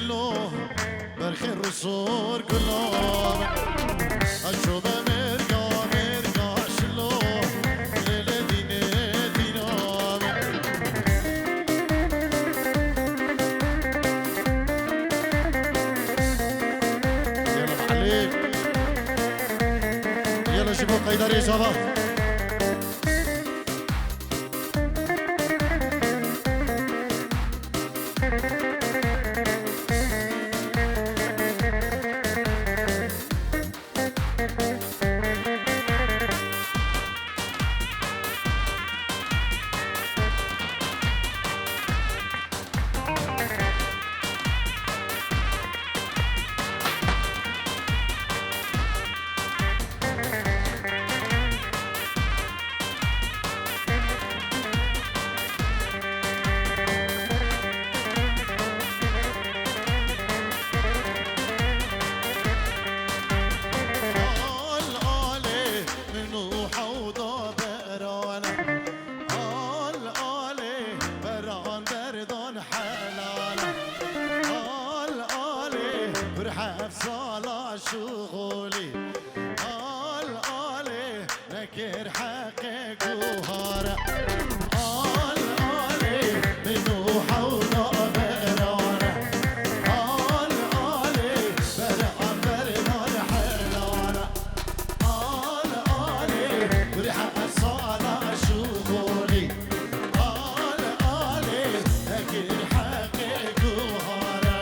دلو برخي رسول قلوب أشوف مرقا مرقا شلو ليلة ديني دينوب يلا معلم يلا شوفوا قيدر يا شباب شغولي آلي نكر حقك وهارة آلي منو حوضة برانة آلي برقم برنان حلانة آلي برحق صالة شغولي آلي نكر حقك وهارة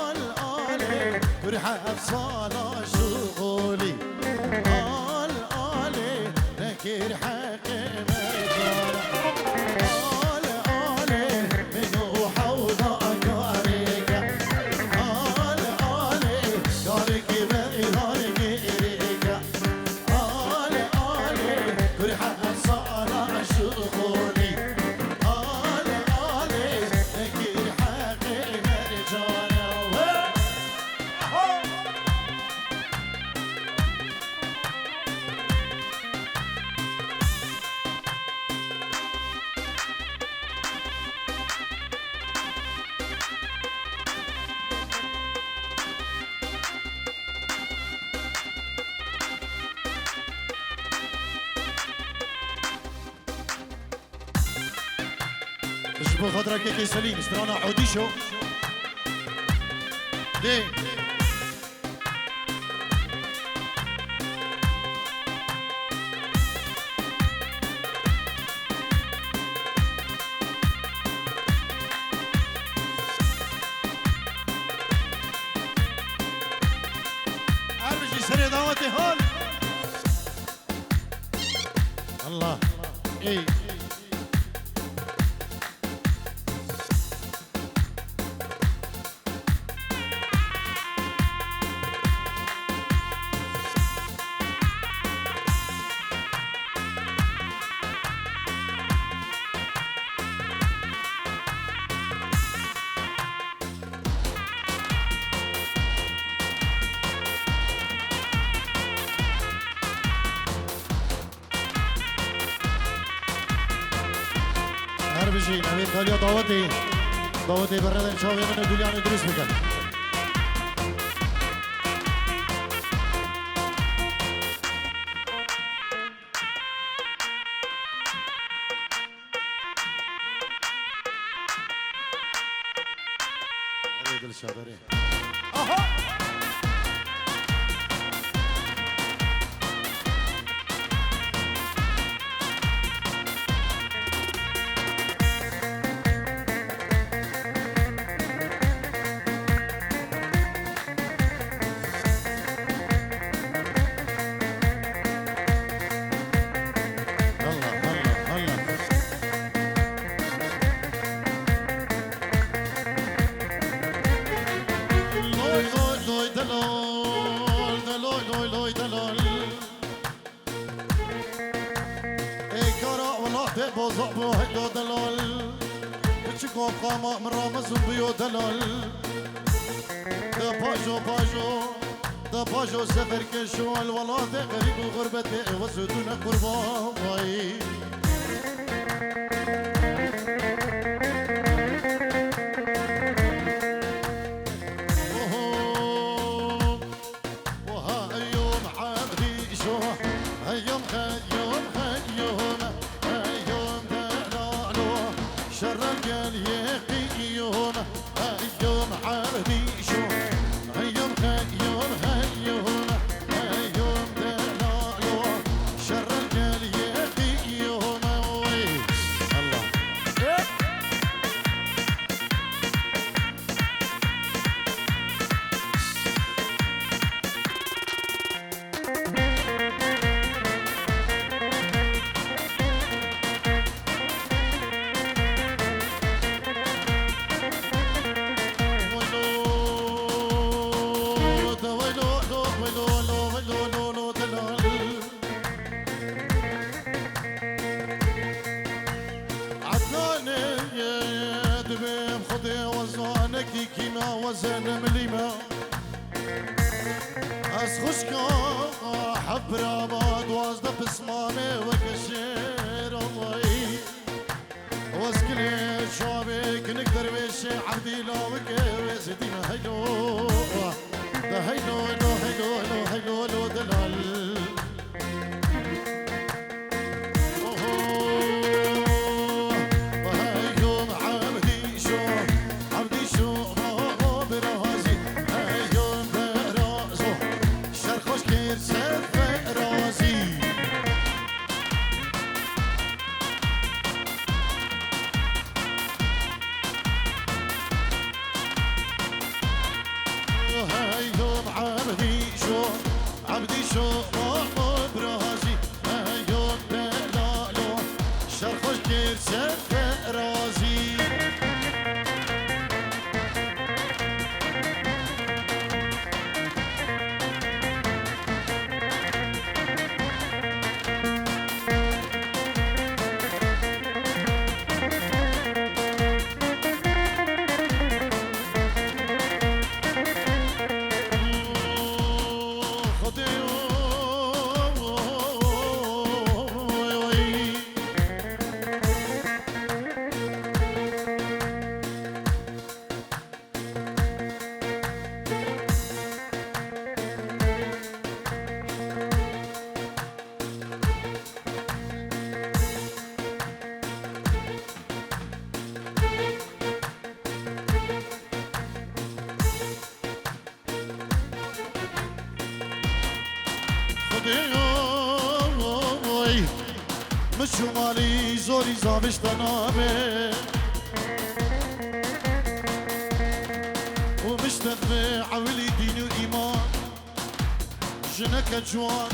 برحب صالة شغولي آلي نكر حق مرجانة آلي منو حوضة كاريكا آلي كاريك مريضان كيريكا آلي برحب صالة شغولي آلي نكر حق مرجانة اشبه خاطرك كي سليم استرانا عوديشو ليه ارجي سري دعوتي هون الله ايه بشین امیر کالیا دعوتی برادر شاوی من دولیان درست بکن دل شادره آها ولات بوزابو هيدو دلال بچكو قاما من رامز بيو دلال دا باجو سفر كشو الولات غريب وغربتي وسدون قرباي وزن مليمة أسخشكا حب رابط وازده بسمامي وكشير الله واسكلي شوابك نقدر بيشي عبدي لاوك وزدينا هيلو ده هيلو هيلو هيلو هيلو هيلو دلال مشو مالي زوري زابش تنامي ومشتغل عولي دين وإيمان جنك جوان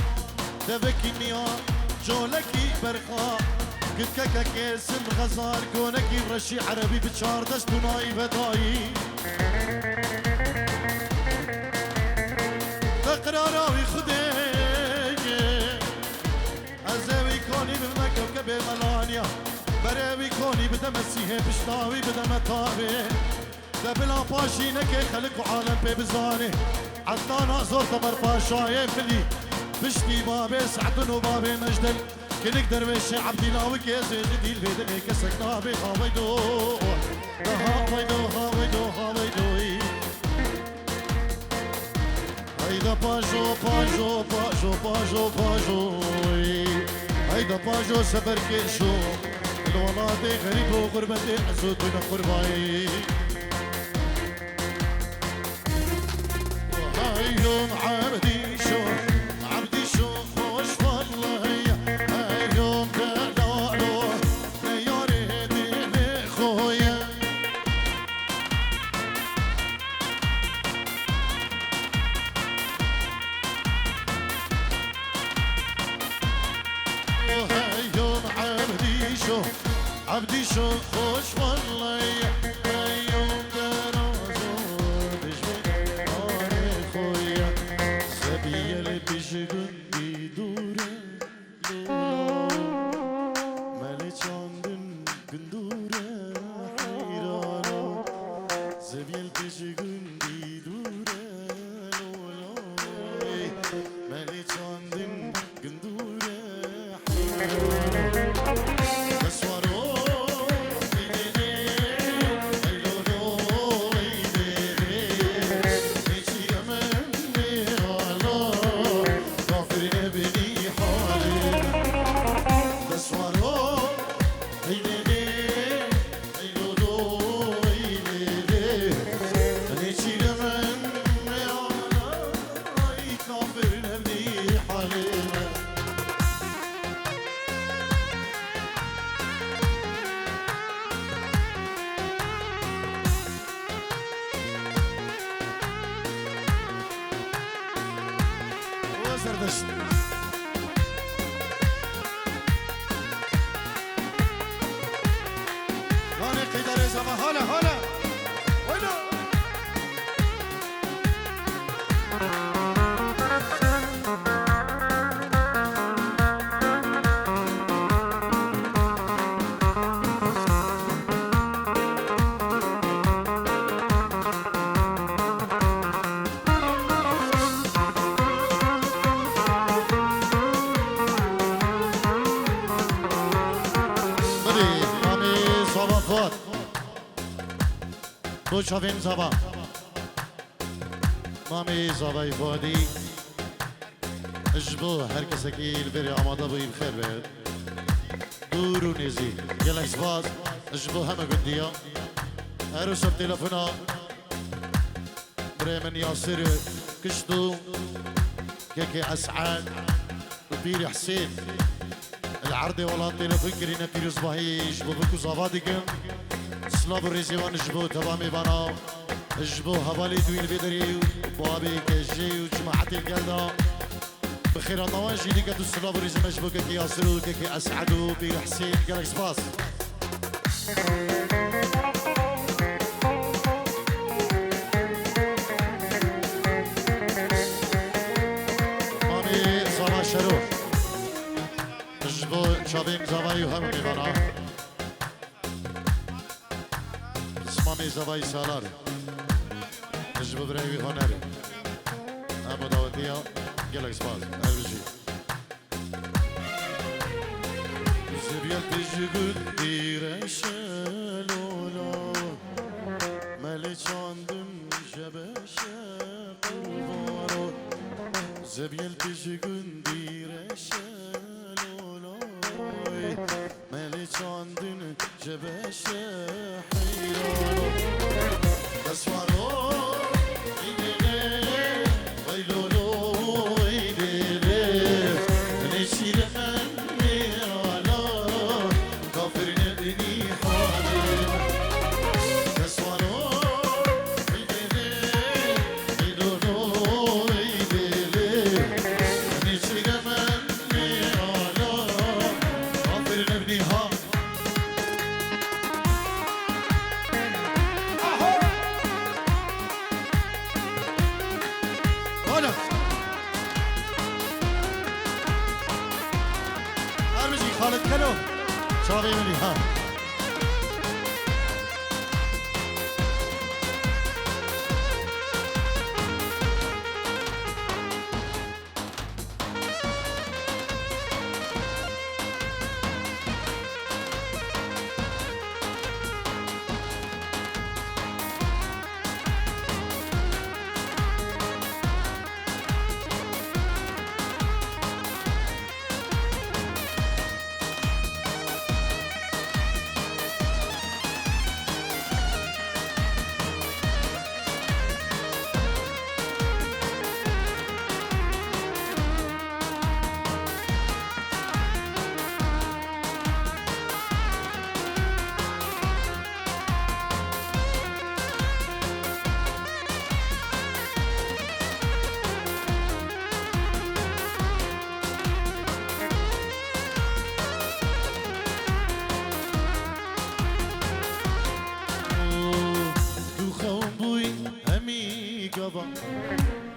دبكي نيان جولكي برخا قد كاكا كيسم غزار كونكي برشي عربي بتشار دشتو ناي بداي تقراراوي خدي ازاوي كوني بمكوكب ملانيا بريوي كوني بدمسيه بشتاوي بدمتاوي دبلا باشي نكي خلق وعالم بي بزاني عطانا زور تمر باشاي فلي بشتي بابي سعدن وبابي مجدل كنك درويش عبدي لاوي كيزي جديل بيدني كسك نابي هاويدو هاويدو هاويدو هاويدو هيدا باجو باجو باجو باجو باجو هيدا باجو سفر كيشو الولادي غريب وغربتي عزوت وين قرباي هايوم عبدي شو خوش والله هايوم دلالو نياري دي خويا هايوم عبدي شو خوش والله هايوم درازو بجمي آري خويا سبيا لبجغن بدوره لولا ملچا كندورة حيرانة زبيل بيجي قندي دورة لولاي مالي جاندن كندورة حيرانة بسوارو زردشت راني قيدر زما هلا هلا وينو تو شافین زبا مامی زبای فادی اجبو هر کس کی البری آماده بوی بخیر بید دور و نیزی گلک سپاس اجبو همه گندیا هرو سب تلفونا برای من یاسر کشتو كيكي اسعد وبيري حسين العرضي ولا تلفون كرينا بيروز باهي اجبو بكو زبادكم سلاب الرزيوان جبو تبامي بنا جبو هبالي دويل بدري وابي كجي وجماعة القلدة بخير النوان جيدي كدو سلاب الرزيوان جبو كيكي ياسرو كيكي أسعدو بير حسين قالك سباس مامي صباح شروف جبو شابين زوايو هم بنا مامي زباي سالار نجيب بريوي هنري أبو داوتيا جالك سباز أرجي زبيل تجي قدي رشلولا مالك عندم جبشة قلبارو زبيل تجي قدي رشلولا مالك عندم جبشة حيرانو بسوارو خالد كلو شبابي مني ها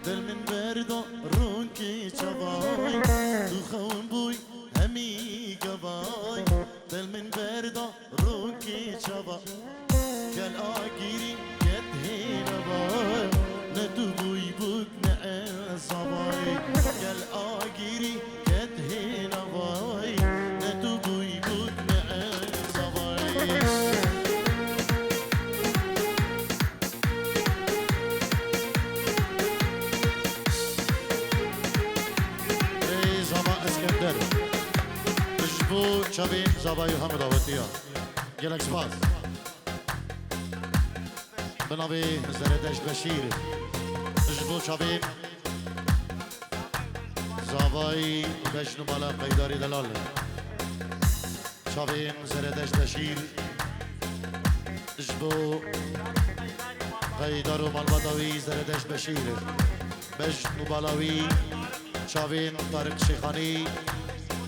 دل من بردا رونكي شباي تو خون بوي همي قباي دل من بردا رونكي کی چوا گل آگیری گدهین با ندو بوی بود نه زبای گل آگیری گدهین بای ندو بوی بود نه زبای ای زبا اسکندر بجبو چبین زبای هم دعوتیا گلک سپاس بنابي زردشت بشير اجبو شابين زاوای بجنو مالا قیداری دلال شابين زردشت بشير اجبو قیدارو مالباداوی زردشت بشير بجنو بالاوی شابين طارق شیخانی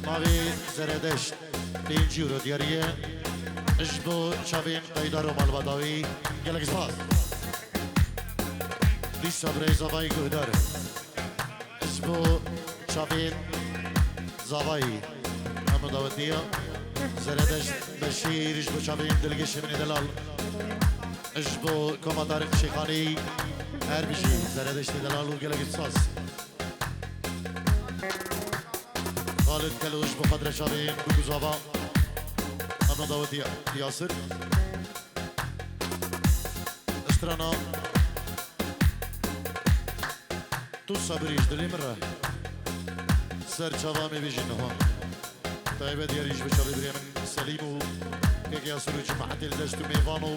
ماوی زردشت 5 یورو دیاریه اجبو شابين قیدارو مالباداوی گلک سپاس دیسا برای زاوایی گهداره اجبو شابین زاوایی همه داوتیه زردشت بشیر اجبو شابین دلگش منی دلال اجبو کما طارق شیخانی هر بیشی زردشت دلال و گلک سپاس خالد کلو اجبو قدر شابین بگو زاوا همه داوتیه یاسر استرانا تو صبریش دلی مرا سر چوامی بیجین ها طيبه دیاریش بچالی بریم سلیمو که یاسرو جماعت الدشت و میوانو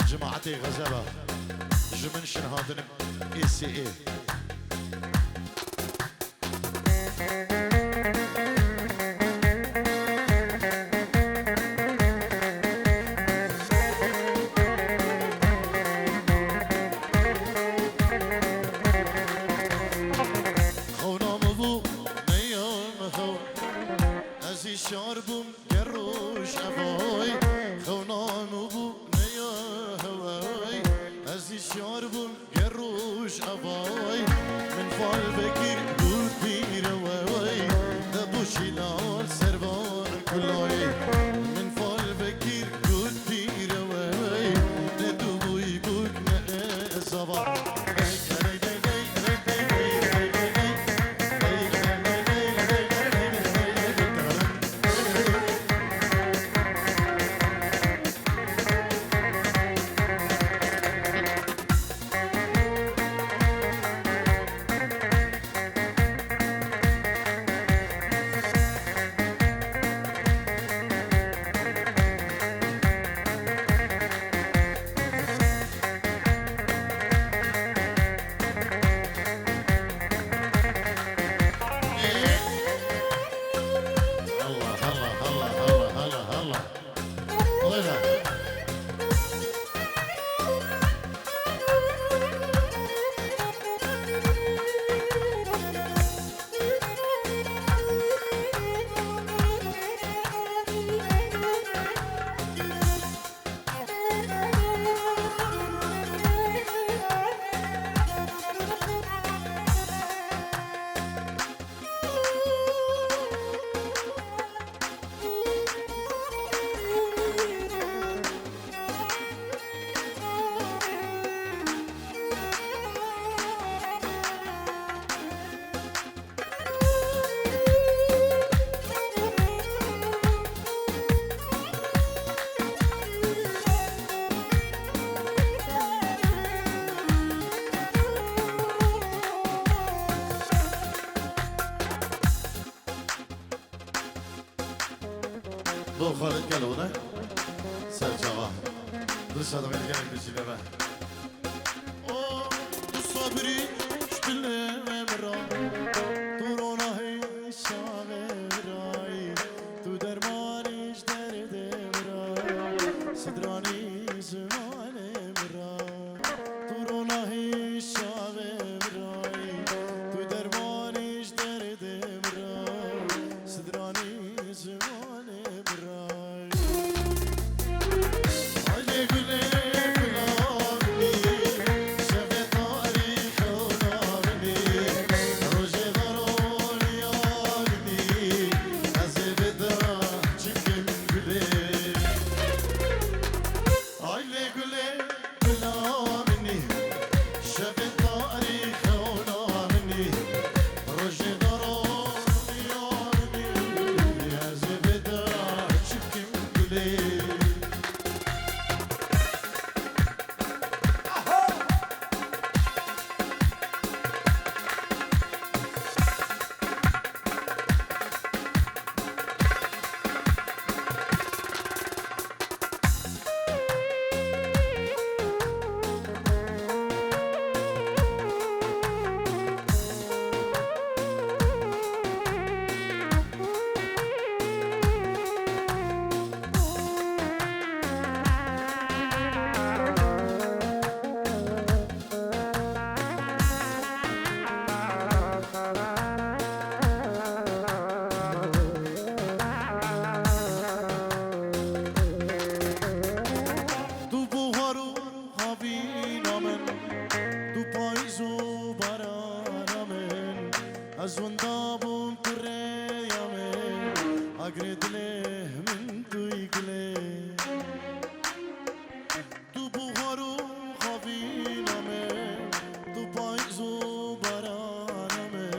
جماعت غزبه جمن شنهادن ای سی ای شاربم گروش اوای خونانو بو نیا هوای ازی شاربم گروش اوای من فال بگیر بود بیر اوای دبوشی نال سروان کلای من فال بگیر بود بیر اوای ندو بوی بود نه زبان بو خالد گلونه سر جوا دوست دارم این گلک بشینه من او صبری شبله مرا تو روناهی شاغرای تو درمانیش درد مرا صدرانی زمان مرا تو روناهی شاغرای تو درمانیش درد مرا صدرانی زمان مرا Haydi güle güle گلی از وندابون تريامي اقرد له من دويقلي تو بوهارو خافينامي تو بايزو برانامي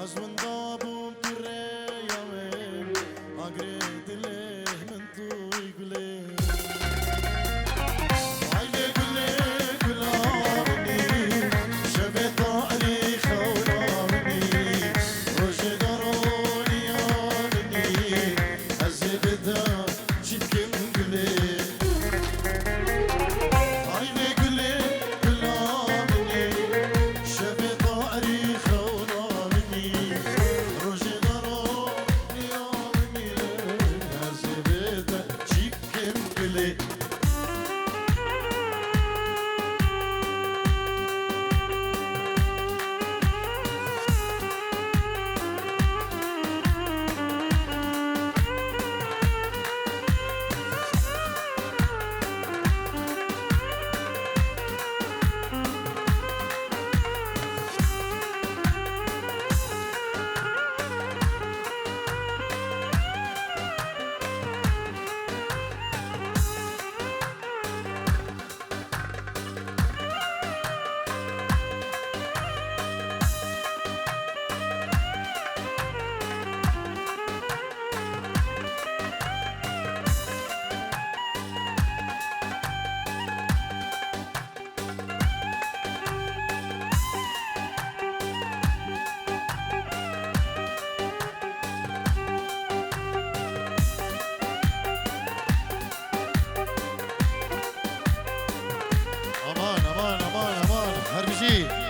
از وندابون تريامي اقرد له من دويقلي امان امان امان امان هربجي